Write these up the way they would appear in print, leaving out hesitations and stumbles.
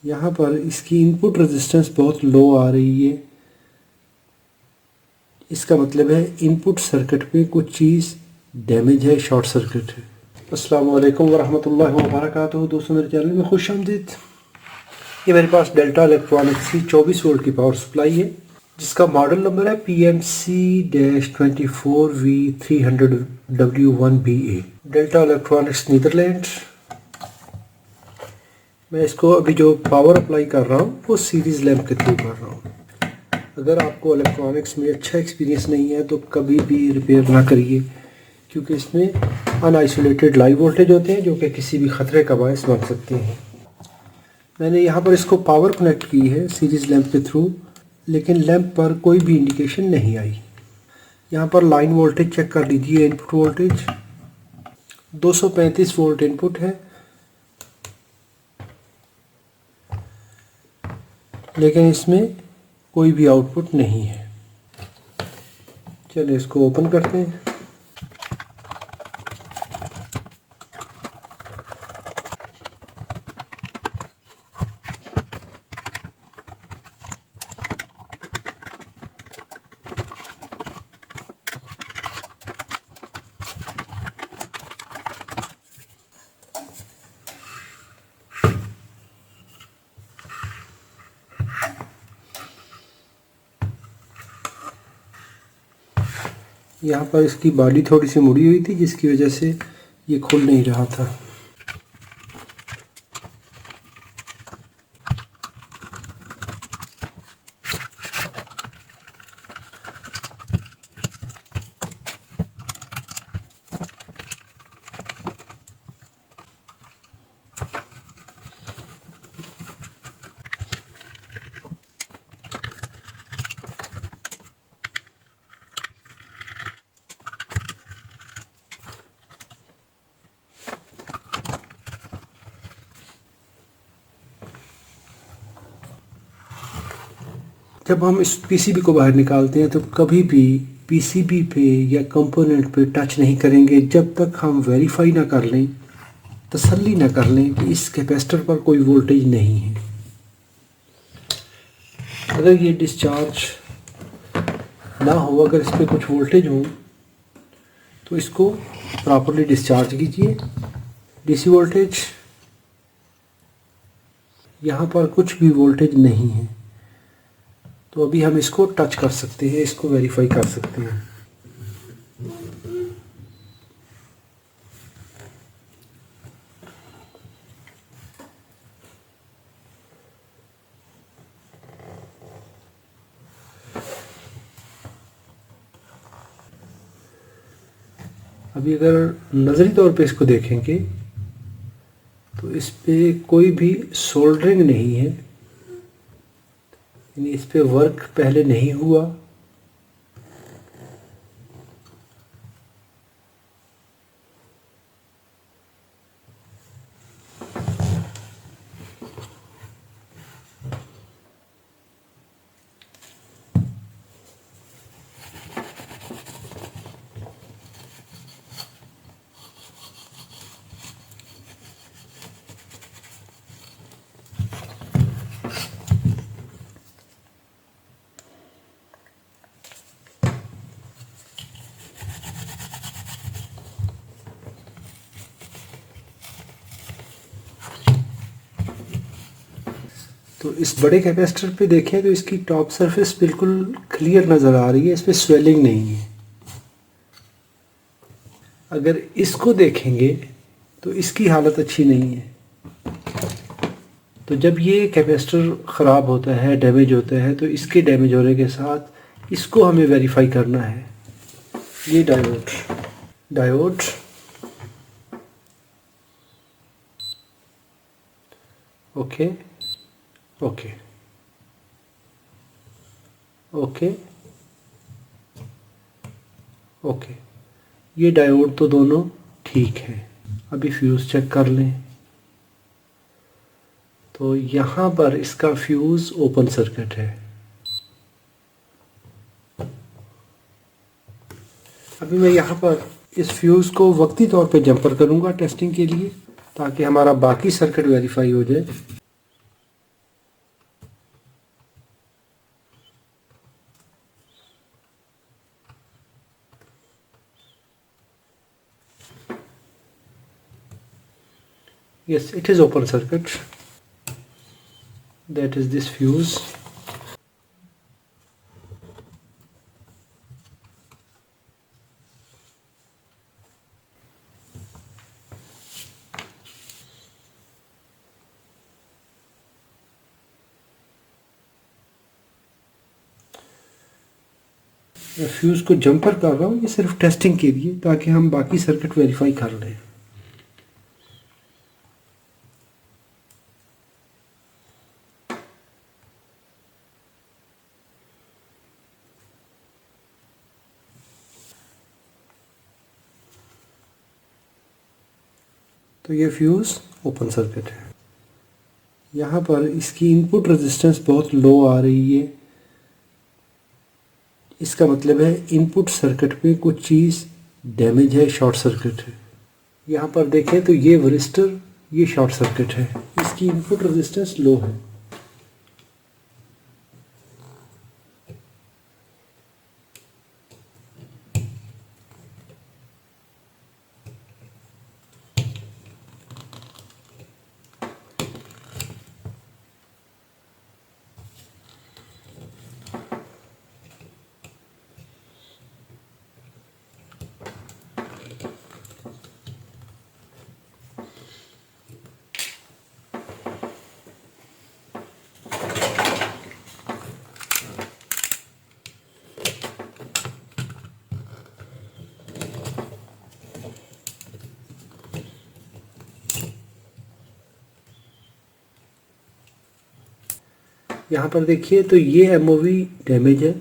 यहाँ पर इसकी इनपुट रेजिस्टेंस बहुत लो आ रही है। इसका मतलब है इनपुट सर्किट में कुछ चीज़ डैमेज है, शॉर्ट सर्किट है। अस्सलाम वालेकुम वरहमतुल्लाहि वबरकातुहू। दोस्तों मेरे चैनल में खुश आमदीद। ये मेरे पास डेल्टा इलेक्ट्रॉनिक्स की 24 वोल्ट की पावर सप्लाई है, जिसका मॉडल नंबर है PMC-24V300W1BA, डेल्टा इलेक्ट्रॉनिक्स नीदरलैंड। मैं इसको अभी जो पावर अप्लाई कर रहा हूँ वो सीरीज़ लैंप के थ्रू कर रहा हूँ। अगर आपको इलेक्ट्रॉनिक्स में अच्छा एक्सपीरियंस नहीं है तो कभी भी रिपेयर ना करिए, क्योंकि इसमें अनआइसोलेटेड लाइव वोल्टेज होते हैं जो कि किसी भी ख़तरे का बायस बन सकते हैं। मैंने यहाँ पर इसको पावर कनेक्ट की है सीरीज़ लैंप के थ्रू, लेकिन लैंप पर कोई भी इंडिकेशन नहीं आई। यहाँ पर लाइन वोल्टेज चेक कर लीजिए। इनपुट वोल्टेज 235 वोल्ट इनपुट है, लेकिन इसमें कोई भी आउटपुट नहीं है। चलिए इसको ओपन करते हैं। यहाँ पर इसकी बॉडी थोड़ी सी मुड़ी हुई थी, जिसकी वजह से ये खुल नहीं रहा था। जब हम इस पीसीबी को बाहर निकालते हैं तो कभी भी पीसीबी पे या कंपोनेंट पे टच नहीं करेंगे जब तक हम वेरीफाई ना कर लें, तसल्ली ना कर लें कि इस कैपेसिटर पर कोई वोल्टेज नहीं है। अगर ये डिस्चार्ज ना हो, अगर इस पर कुछ वोल्टेज हो, तो इसको प्रॉपरली डिस्चार्ज कीजिए। डीसी वोल्टेज, यहाँ पर कुछ भी वोल्टेज नहीं है, तो अभी हम इसको टच कर सकते हैं, इसको वेरीफाई कर सकते हैं। अभी अगर नज़री तौर पे इसको देखेंगे तो इस पे कोई भी सोल्डरिंग नहीं है, यानी इस पे वर्क पहले नहीं हुआ। तो इस बड़े कैपेसिटर पे देखें तो इसकी टॉप सरफेस बिल्कुल क्लियर नज़र आ रही है, इस पर स्वेलिंग नहीं है। अगर इसको देखेंगे तो इसकी हालत अच्छी नहीं है। तो जब ये कैपेसिटर ख़राब होता है, डैमेज होता है, तो इसके डैमेज होने के साथ इसको हमें वेरीफाई करना है। ये diode okay okay okay okay, ये डायोड तो दोनों ठीक है। अभी फ्यूज़ चेक कर लें तो यहाँ पर इसका फ्यूज़ ओपन सर्किट है। अभी मैं यहाँ पर इस फ्यूज़ को वक्ती तौर पे जंपर करूँगा टेस्टिंग के लिए, ताकि हमारा बाकी सर्किट वेरीफाई हो जाए। Yes, it is open circuit. That is this fuse. मैं फ्यूज को जंपर कर रहा हूँ, ये सिर्फ टेस्टिंग के लिए, ताकि हम बाकी सर्किट वेरीफाई कर लें। तो ये फ्यूज ओपन सर्किट है। यहाँ पर इसकी इनपुट रेजिस्टेंस बहुत लो आ रही है, इसका मतलब है इनपुट सर्किट में कुछ चीज़ डैमेज है, शॉर्ट सर्किट है। यहाँ पर देखें तो ये वरिस्टर, ये शॉर्ट सर्किट है, इसकी इनपुट रेजिस्टेंस लो है। यहाँ पर देखिए तो ये एमओवी डैमेज है,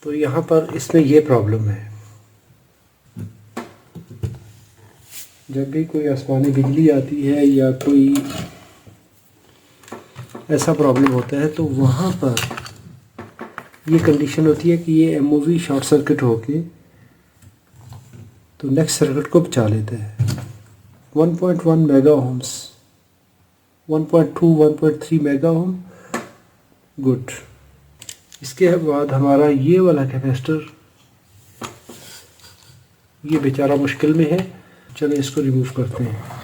तो यहाँ पर इसमें ये प्रॉब्लम है। जब भी कोई आसमानी बिजली आती है या कोई ऐसा प्रॉब्लम होता है, तो वहाँ पर ये कंडीशन होती है कि ये एमओवी शॉर्ट सर्किट होके तो नेक्स्ट सर्किट को बचा लेता है। 1.1 mega ohms, 1.2, 1.3 mega ohm, good. इसके बाद हमारा ये वाला कैपेसिटर, ये बेचारा मुश्किल में है, चलो इसको रिमूव करते हैं।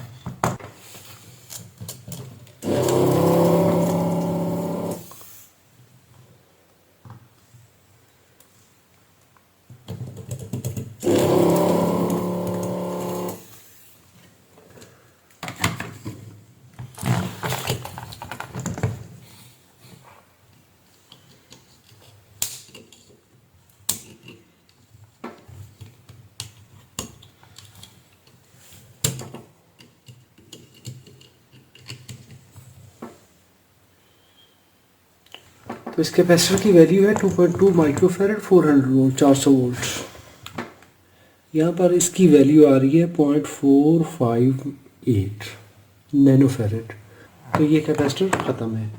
तो इस कैपेसिटर की वैल्यू है 2.2 माइक्रोफैरड, 400 वोल्ट, 400 वोल्ट। यहाँ पर इसकी वैल्यू आ रही है 0.458 नैनोफैरड। तो ये कैपेसिटर ख़त्म है।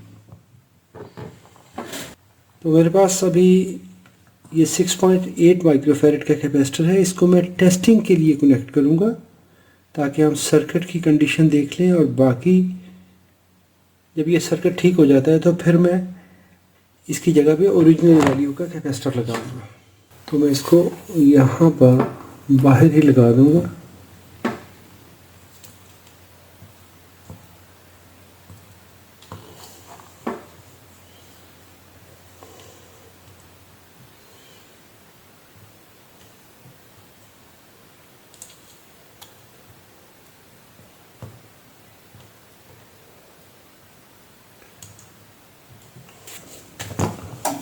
तो मेरे पास अभी ये 6.8 माइक्रोफैरड का कैपेसिटर है। इसको मैं टेस्टिंग के लिए कनेक्ट करूँगा ताकि हम सर्किट की कंडीशन देख लें, और बाकी जब ये सर्किट ठीक हो जाता है तो फिर मैं इसकी जगह पे ओरिजिनल वैल्यू का कैपेसिटर लगाऊंगा। तो मैं इसको यहाँ पर बाहर ही लगा दूंगा।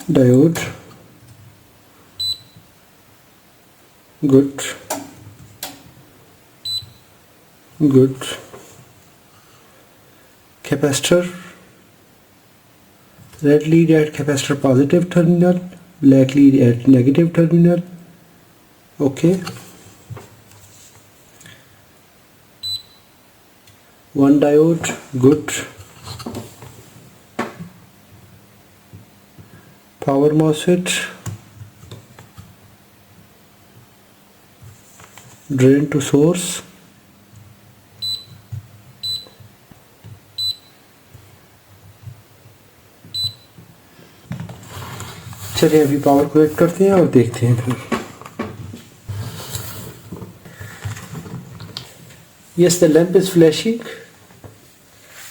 Diode, good good. Capacitor, red lead at capacitor positive terminal, black lead at negative terminal, okay. One diode, good. Power MOSFET, drain to source, चलिए अभी पावर कनेक्ट करते हैं और देखते हैं फिर। Yes, the lamp is flashing.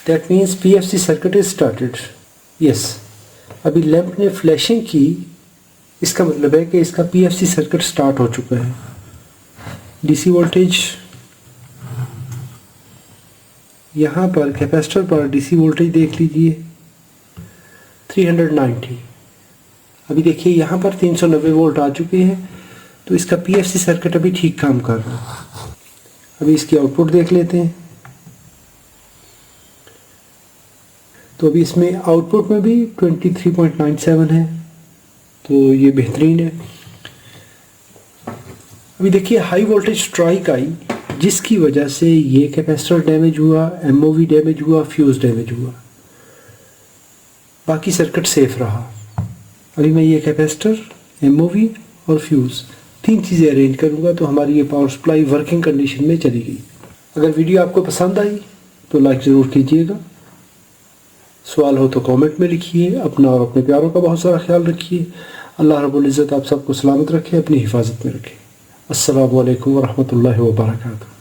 That means PFC circuit is started. Yes, अभी lamp ने फ्लैशिंग की, इसका मतलब है कि इसका PFC सर्किट स्टार्ट हो चुका है। DC वोल्टेज यहाँ पर कैपेसिटर पर DC वोल्टेज देख लीजिए 390। अभी देखिए यहाँ पर 390 वोल्ट आ चुके हैं, तो इसका PFC सर्किट अभी ठीक काम कर रहा है। अभी इसकी आउटपुट देख लेते हैं। तो अभी इसमें आउटपुट में भी 23.97 है, तो ये बेहतरीन है। अभी देखिए हाई वोल्टेज स्ट्राइक आई, जिसकी वजह से ये कैपेसिटर डैमेज हुआ, MOV डैमेज हुआ, फ्यूज़ डैमेज हुआ, बाकी सर्किट सेफ रहा। अभी मैं ये कैपेसिटर, MOV और फ्यूज़ 3 चीज़ें अरेंज करूँगा, तो हमारी ये पावर सप्लाई वर्किंग कंडीशन में चली गई। अगर वीडियो आपको पसंद आई तो लाइक ज़रूर कीजिएगा। सवाल हो तो कमेंट में लिखिए। अपना और अपने प्यारों का बहुत सारा ख्याल रखिए। अल्लाह रब्बुल इज़्ज़त आप सबको सलामत रखे, अपनी हिफाजत में रखे। अस्सलामु अलैकुम व रहमतुल्लाहि व बरकातुहू।